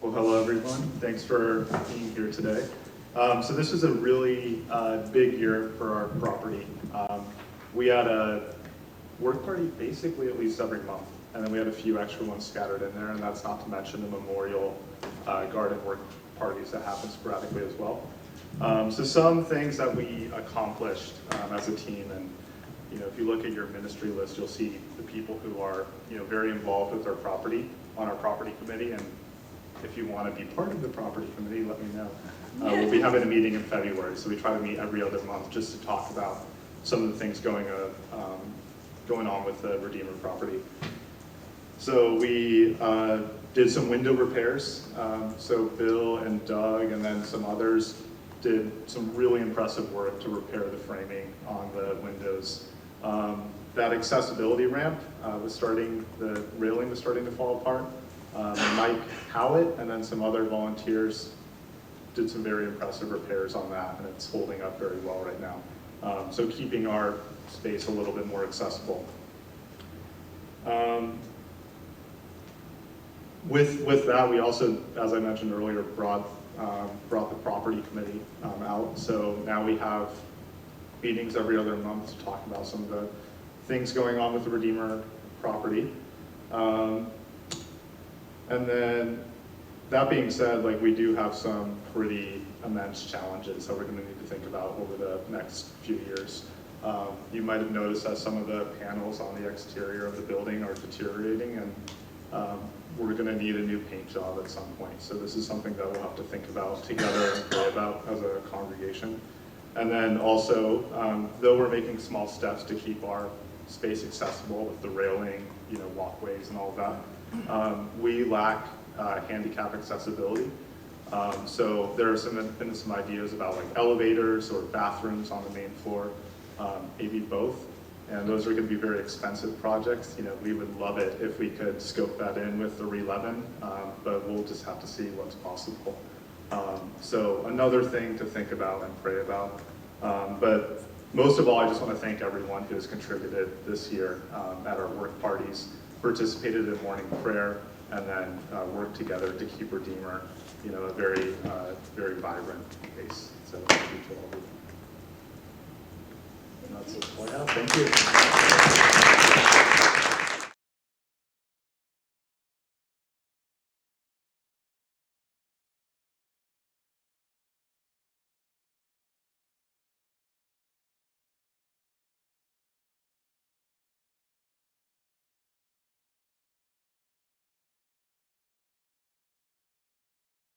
Well, hello everyone. Thanks for being here today. So this is a really big year for our property. We had a work party basically at least every month, and then we had a few extra ones scattered in there, and that's not to mention the memorial garden work parties that happen sporadically as well. So some things that we accomplished as a team, and if you look at your ministry list, you'll see the people who are very involved with our property on our property committee. And if you want to be part of the property committee, let me know. We'll be having a meeting in February, so we try to meet every other month just to talk about some of the things going on with the Redeemer property. So we did some window repairs. So Bill and Doug and then some others did some really impressive work to repair the framing on the windows. That accessibility ramp the railing was starting to fall apart. Mike Howitt and then some other volunteers did some very impressive repairs on that, and it's holding up very well right now. So keeping our space a little bit more accessible. With that, we also, as I mentioned earlier, brought the property committee out. So now we have meetings every other month to talk about some of the things going on with the Redeemer property. And then, that being said, we do have some pretty immense challenges that we're going to need to think about over the next few years. You might have noticed that some of the panels on the exterior of the building are deteriorating, and we're going to need a new paint job at some point. So this is something that we'll have to think about together and pray about as a congregation. And then also, though we're making small steps to keep our space accessible with the railing, walkways and all of that, we lack handicap accessibility. So there have been some ideas about elevators or bathrooms on the main floor, maybe both. And those are going to be very expensive projects. We would love it if we could scope that in with the RE11, but we'll just have to see what's possible. So another thing to think about and pray about. But most of all, I just want to thank everyone who has contributed this year at our work parties, participated in morning prayer, and then worked together to keep Redeemer, a very, very vibrant place. So thank you to all of you. And that's all I have. Thank you.